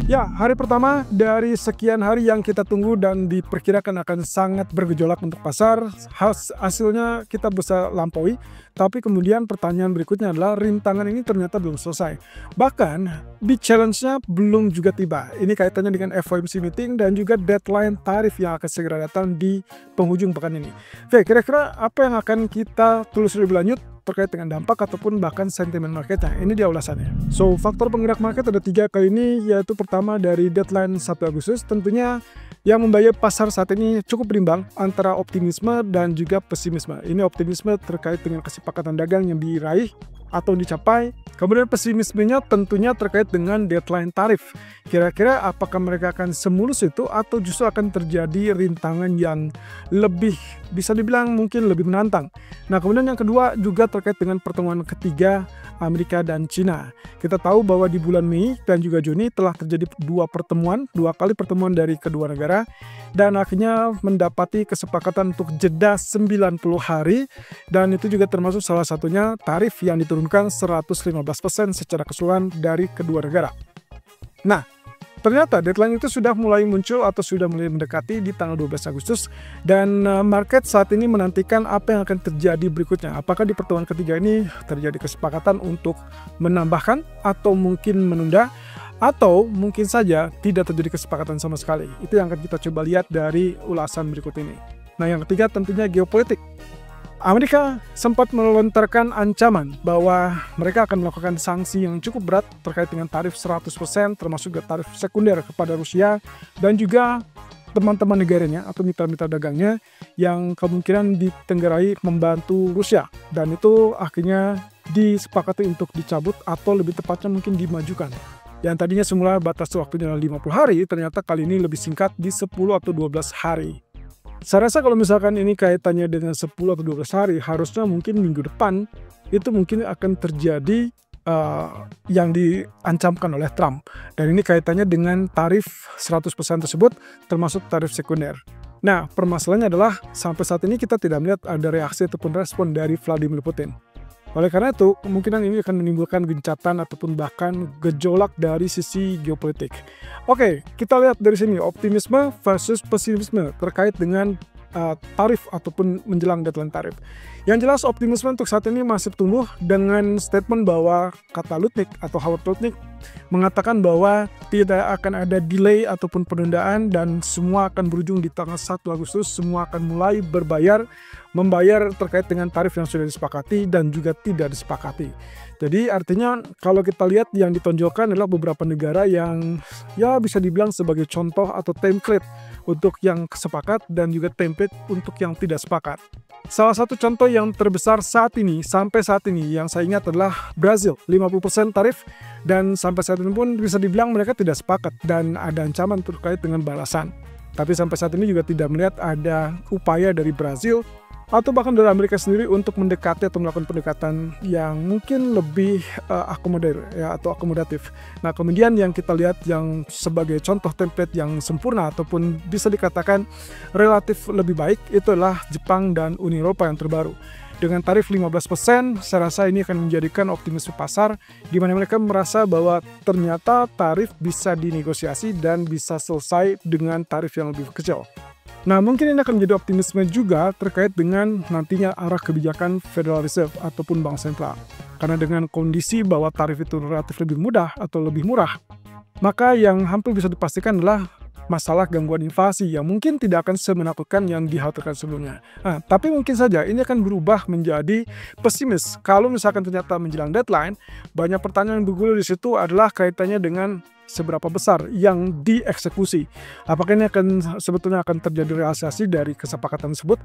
Ya, hari pertama dari sekian hari yang kita tunggu dan diperkirakan akan sangat bergejolak untuk pasar, hasilnya kita bisa lampaui, tapi kemudian pertanyaan berikutnya adalah rintangan ini ternyata belum selesai. Bahkan di challenge-nya belum juga tiba. Ini kaitannya dengan FOMC meeting dan juga deadline tarif yang akan segera datang di penghujung pekan ini. Oke, kira-kira apa yang akan kita telusuri lebih lanjut terkait dengan dampak ataupun bahkan sentimen marketnya. Ini dia ulasannya. So, faktor penggerak market ada 3 kali ini, yaitu pertama dari deadline 1 Agustus, tentunya yang membayar pasar saat ini cukup berimbang antara optimisme dan juga pesimisme. Ini optimisme terkait dengan kesepakatan dagang yang diraih atau dicapai. Kemudian pesimismenya tentunya terkait dengan deadline tarif. Kira-kira apakah mereka akan semulus itu atau justru akan terjadi rintangan yang lebih, bisa dibilang mungkin lebih menantang. Nah, kemudian yang kedua juga terkait dengan pertemuan ketiga Amerika dan Cina. Kita tahu bahwa di bulan Mei dan juga Juni telah terjadi dua kali pertemuan dari kedua negara, dan akhirnya mendapati kesepakatan untuk jeda 90 hari, dan itu juga termasuk salah satunya tarif yang diturunkan 115% secara keseluruhan dari kedua negara. Nah, ternyata deadline itu sudah mulai muncul atau sudah mulai mendekati di tanggal 12 Agustus, dan market saat ini menantikan apa yang akan terjadi berikutnya. Apakah di pertemuan ketiga ini terjadi kesepakatan untuk menambahkan atau mungkin menunda, atau mungkin saja tidak terjadi kesepakatan sama sekali. Itu yang akan kita coba lihat dari ulasan berikut ini. Nah, yang ketiga tentunya geopolitik. Amerika sempat melontarkan ancaman bahwa mereka akan melakukan sanksi yang cukup berat terkait dengan tarif 100%, termasuk juga tarif sekunder kepada Rusia dan juga teman-teman negaranya atau mitra-mitra dagangnya yang kemungkinan ditenggarai membantu Rusia, dan itu akhirnya disepakati untuk dicabut atau lebih tepatnya mungkin dimajukan. Yang tadinya semula batas waktunya 50 hari, ternyata kali ini lebih singkat di 10 atau 12 hari. Saya rasa kalau misalkan ini kaitannya dengan 10 atau 12 hari, harusnya mungkin minggu depan itu mungkin akan terjadi yang diancamkan oleh Trump. Dan ini kaitannya dengan tarif 100% tersebut, termasuk tarif sekunder. Nah, permasalahannya adalah sampai saat ini kita tidak melihat ada reaksi ataupun respon dari Vladimir Putin. Oleh karena itu, kemungkinan ini akan menimbulkan gencatan ataupun bahkan gejolak dari sisi geopolitik. Oke, kita lihat dari sini optimisme versus pesimisme terkait dengan tarif ataupun menjelang deadline tarif. Yang jelas optimisme untuk saat ini masih tumbuh dengan statement bahwa kata Lutnick atau Howard Lutnick mengatakan bahwa tidak akan ada delay ataupun penundaan dan semua akan berujung di tanggal 1 Agustus, semua akan mulai membayar terkait dengan tarif yang sudah disepakati dan juga tidak disepakati. Jadi artinya kalau kita lihat yang ditonjolkan adalah beberapa negara yang ya bisa dibilang sebagai contoh atau template untuk yang sepakat dan juga template untuk yang tidak sepakat. Salah satu contoh yang terbesar sampai saat ini yang saya ingat adalah Brazil, 50% tarif, dan sampai saat ini pun bisa dibilang mereka tidak sepakat dan ada ancaman terkait dengan balasan. Tapi sampai saat ini juga tidak melihat ada upaya dari Brazil atau bahkan dari Amerika sendiri untuk mendekati atau melakukan pendekatan yang mungkin lebih akomodatif. Nah, kemudian yang kita lihat yang sebagai contoh template yang sempurna ataupun bisa dikatakan relatif lebih baik itu adalah Jepang dan Uni Eropa yang terbaru. Dengan tarif 15%, saya rasa ini akan menjadikan optimisme pasar di mana mereka merasa bahwa ternyata tarif bisa dinegosiasi dan bisa selesai dengan tarif yang lebih kecil. Nah, mungkin ini akan menjadi optimisme juga terkait dengan nantinya arah kebijakan Federal Reserve ataupun Bank Sentral. Karena dengan kondisi bahwa tarif itu relatif lebih mudah atau lebih murah, maka yang hampir bisa dipastikan adalah masalah gangguan inflasi yang mungkin tidak akan semenakutkan yang dikhawatirkan sebelumnya. Nah, tapi mungkin saja ini akan berubah menjadi pesimis. Kalau misalkan ternyata menjelang deadline, banyak pertanyaan yang bergulir di situ adalah kaitannya dengan seberapa besar yang dieksekusi. Apakah ini sebetulnya akan terjadi realisasi dari kesepakatan tersebut?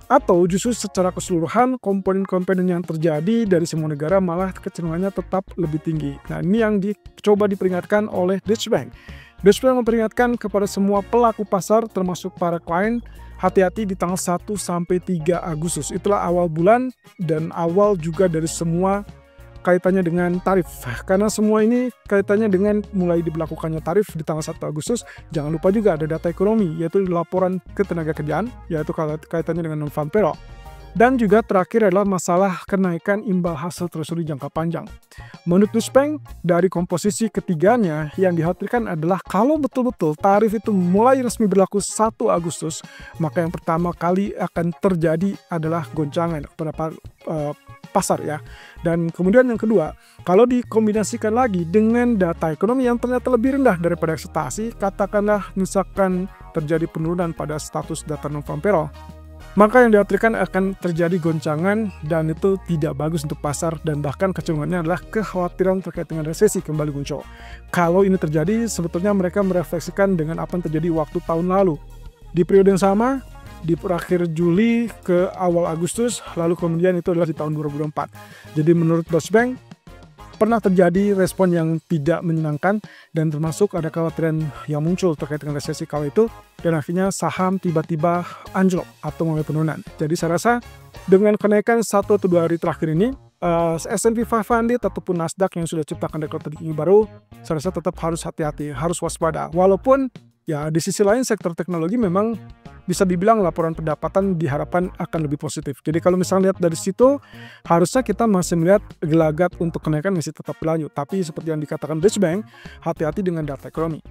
Atau justru secara keseluruhan komponen-komponen yang terjadi dari semua negara malah kecenderungannya tetap lebih tinggi. Nah, ini yang dicoba diperingatkan oleh Deutsche Bank. Deutsche Bank memperingatkan kepada semua pelaku pasar termasuk para klien, hati-hati di tanggal 1 sampai 3 Agustus. Itulah awal bulan dan awal juga dari semua kaitannya dengan tarif. Karena semua ini kaitannya dengan mulai diberlakukannya tarif di tanggal 1 Agustus. Jangan lupa juga ada data ekonomi, yaitu laporan ketenagakerjaan, yaitu kaitannya dengan non-farm payroll. Dan juga terakhir adalah masalah kenaikan imbal hasil treasury jangka panjang. Menurut Deutsche Bank, dari komposisi ketiganya yang dikhawatirkan adalah kalau betul-betul tarif itu mulai resmi berlaku 1 Agustus, maka yang pertama kali akan terjadi adalah goncangan pada pasar ya. Dan kemudian yang kedua, kalau dikombinasikan lagi dengan data ekonomi yang ternyata lebih rendah daripada ekspektasi, katakanlah misalkan terjadi penurunan pada status data non-farm payroll, maka yang dikhawatirkan akan terjadi goncangan dan itu tidak bagus untuk pasar, dan bahkan kecenderungannya adalah kekhawatiran terkait dengan resesi kembali muncul. Kalau ini terjadi, sebetulnya mereka merefleksikan dengan apa yang terjadi waktu tahun lalu. Di periode yang sama, di akhir Juli ke awal Agustus, lalu kemudian itu adalah di tahun 2024. Jadi menurut Deutsche Bank, pernah terjadi respon yang tidak menyenangkan dan termasuk ada kekhawatiran yang muncul terkait dengan resesi kala itu, dan akhirnya saham tiba-tiba anjlok atau mulai penurunan. Jadi saya rasa dengan kenaikan 1 atau 2 hari terakhir ini, S&P 500 ataupun Nasdaq yang sudah ciptakan rekor tertinggi baru, saya rasa tetap harus hati-hati, harus waspada. Walaupun ya di sisi lain sektor teknologi memang bisa dibilang laporan pendapatan diharapkan akan lebih positif. Jadi kalau misalnya lihat dari situ, harusnya kita masih melihat gelagat untuk kenaikan masih tetap berlanjut. Tapi seperti yang dikatakan Deutsche Bank, hati-hati dengan data ekonomi.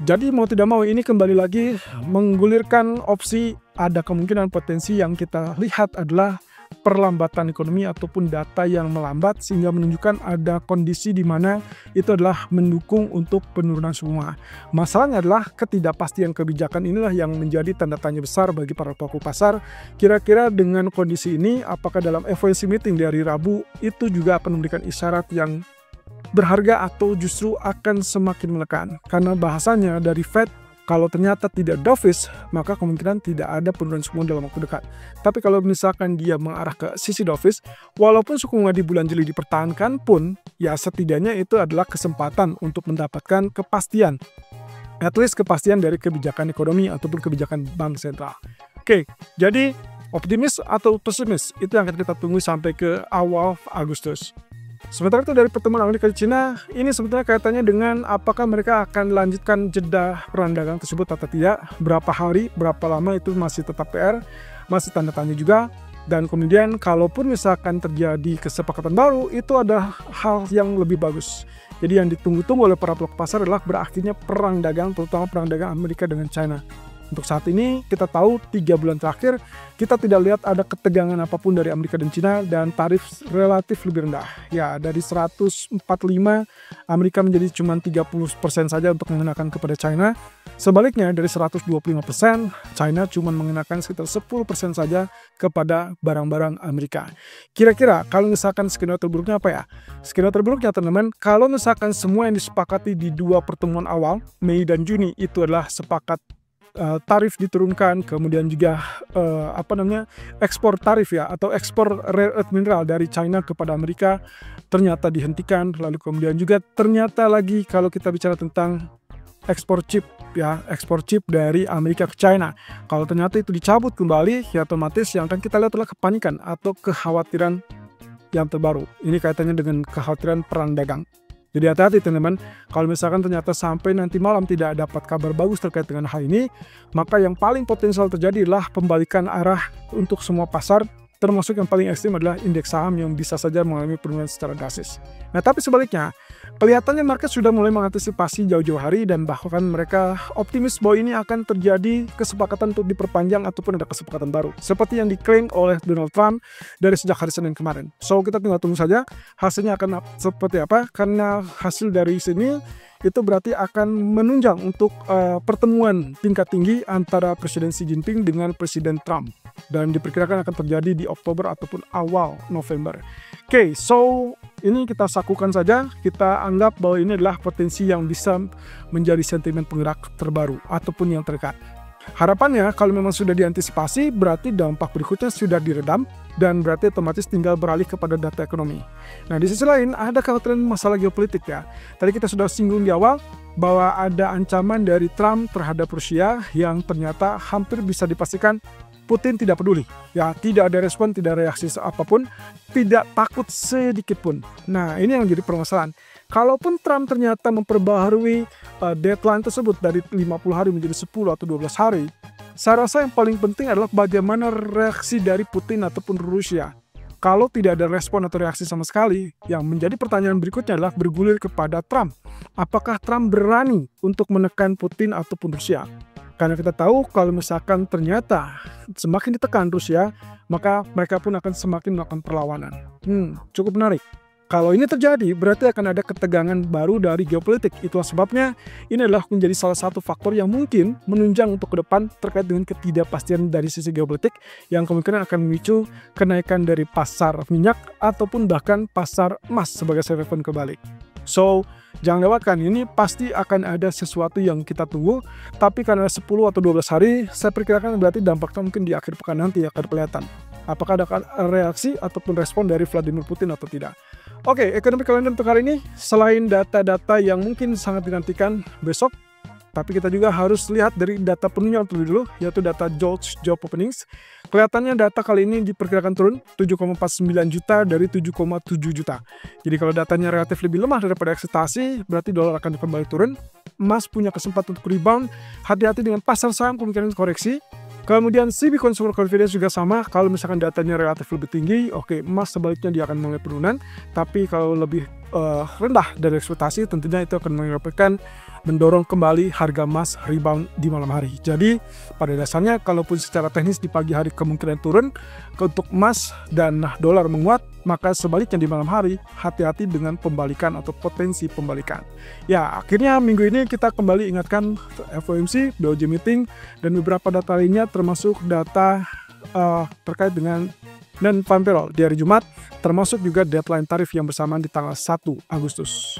Jadi mau tidak mau ini kembali lagi menggulirkan opsi ada kemungkinan potensi yang kita lihat adalah perlambatan ekonomi ataupun data yang melambat, sehingga menunjukkan ada kondisi di mana itu adalah mendukung untuk penurunan semua. Masalahnya adalah ketidakpastian kebijakan inilah yang menjadi tanda tanya besar bagi para pelaku pasar. Kira-kira dengan kondisi ini, apakah dalam FOMC meeting di hari Rabu itu juga akan memberikan isyarat yang berharga atau justru akan semakin menekan? Karena bahasanya dari Fed, kalau ternyata tidak dovish, maka kemungkinan tidak ada penurunan suku bunga dalam waktu dekat. Tapi kalau misalkan dia mengarah ke sisi dovish, walaupun suku bunga di bulan Juli dipertahankan pun, ya setidaknya itu adalah kesempatan untuk mendapatkan kepastian. At least kepastian dari kebijakan ekonomi ataupun kebijakan bank sentral. Oke, jadi optimis atau pesimis itu yang akan kita tunggu sampai ke awal Agustus. Sementara itu dari pertemuan Amerika dan Cina, ini sebetulnya kaitannya dengan apakah mereka akan lanjutkan jeda perang dagang tersebut atau tidak, berapa hari, berapa lama itu masih tetap PR, masih tanda tanya juga. Dan kemudian kalaupun misalkan terjadi kesepakatan baru, itu ada hal yang lebih bagus. Jadi yang ditunggu-tunggu oleh para pelaku pasar adalah berakhirnya perang dagang, terutama perang dagang Amerika dengan China. Untuk saat ini kita tahu 3 bulan terakhir kita tidak lihat ada ketegangan apapun dari Amerika dan Cina, dan tarif relatif lebih rendah. Ya, dari 145 Amerika menjadi cuma 30% saja untuk mengenakan kepada China. Sebaliknya dari 125% China cuma mengenakan sekitar 10% saja kepada barang-barang Amerika. Kira-kira kalau misalkan skenario terburuknya apa ya? Skenario terburuknya teman-teman, kalau misalkan semua yang disepakati di 2 pertemuan awal Mei dan Juni itu adalah sepakat tarif diturunkan, kemudian juga ekspor tarif ya, atau ekspor rare earth mineral dari China kepada Amerika ternyata dihentikan, lalu kemudian juga ternyata lagi kalau kita bicara tentang ekspor chip ya, ekspor chip dari Amerika ke China, kalau ternyata itu dicabut kembali, ya otomatis yang akan kita lihat adalah kepanikan atau kekhawatiran yang terbaru. Ini kaitannya dengan kekhawatiran perang dagang. Jadi hati-hati teman-teman, kalau misalkan ternyata sampai nanti malam tidak dapat kabar bagus terkait dengan hal ini, maka yang paling potensial terjadi adalah pembalikan arah untuk semua pasar, termasuk yang paling ekstrim adalah indeks saham yang bisa saja mengalami penurunan secara drastis. Nah tapi sebaliknya, kelihatannya market sudah mulai mengantisipasi jauh-jauh hari dan bahkan mereka optimis bahwa ini akan terjadi kesepakatan untuk diperpanjang ataupun ada kesepakatan baru. Seperti yang diklaim oleh Donald Trump dari sejak hari Senin kemarin. So kita tinggal tunggu saja hasilnya akan seperti apa, karena hasil dari sini itu berarti akan menunjang untuk pertemuan tingkat tinggi antara Presiden Xi Jinping dengan Presiden Trump. Dan diperkirakan akan terjadi di Oktober ataupun awal November. Oke, so ini kita sakukan saja, kita anggap bahwa ini adalah potensi yang bisa menjadi sentimen penggerak terbaru ataupun yang terdekat. Harapannya kalau memang sudah diantisipasi, berarti dampak berikutnya sudah diredam dan berarti otomatis tinggal beralih kepada data ekonomi. Nah di sisi lain ada kekhawatiran masalah geopolitik ya. Tadi kita sudah singgung di awal bahwa ada ancaman dari Trump terhadap Rusia yang ternyata hampir bisa dipastikan Putin tidak peduli, ya tidak ada respon, tidak ada reaksi apapun, tidak takut sedikit pun. Nah ini yang jadi permasalahan. Kalaupun Trump ternyata memperbaharui deadline tersebut dari 50 hari menjadi 10 atau 12 hari, Saya rasa yang paling penting adalah bagaimana reaksi dari Putin ataupun Rusia. Kalau tidak ada respon atau reaksi sama sekali, yang menjadi pertanyaan berikutnya adalah bergulir kepada Trump. Apakah Trump berani untuk menekan Putin ataupun Rusia? Karena kita tahu kalau misalkan ternyata semakin ditekan Rusia, maka mereka pun akan semakin melakukan perlawanan. Cukup menarik. Kalau ini terjadi, berarti akan ada ketegangan baru dari geopolitik. Itulah sebabnya ini adalah menjadi salah satu faktor yang mungkin menunjang untuk ke depan terkait dengan ketidakpastian dari sisi geopolitik yang kemungkinan akan memicu kenaikan dari pasar minyak ataupun bahkan pasar emas sebagai safe haven kembali. So, jangan lewatkan, ini pasti akan ada sesuatu yang kita tunggu, tapi karena 10 atau 12 hari, saya perkirakan berarti dampaknya mungkin di akhir pekan nanti akan kelihatan. Apakah ada reaksi ataupun respon dari Vladimir Putin atau tidak. Oke, ekonomi kalender untuk hari ini, selain data-data yang mungkin sangat dinantikan besok, tapi kita juga harus lihat dari data penunjang terlebih dulu, yaitu data Dodge Job Openings. Kelihatannya data kali ini diperkirakan turun 7,49 juta dari 7,7 juta. Jadi kalau datanya relatif lebih lemah daripada ekspektasi, berarti dolar akan kembali turun. Emas punya kesempatan untuk rebound. Hati-hati dengan pasar saham kemungkinan koreksi. Kemudian CB Consumer Confidence juga sama, kalau misalkan datanya relatif lebih tinggi, oke, emas sebaliknya dia akan mulai penurunan, tapi kalau lebih rendah dari ekspektasi, tentunya itu akan menyebabkan mendorong kembali harga emas rebound di malam hari. Jadi pada dasarnya kalaupun secara teknis di pagi hari kemungkinan turun untuk emas dan dolar menguat, maka sebaliknya di malam hari hati-hati dengan pembalikan atau potensi pembalikan. Ya, akhirnya minggu ini kita kembali ingatkan FOMC, BOJ meeting, dan beberapa data lainnya termasuk data terkait dengan non-farm payroll di hari Jumat, termasuk juga deadline tarif yang bersamaan di tanggal 1 Agustus.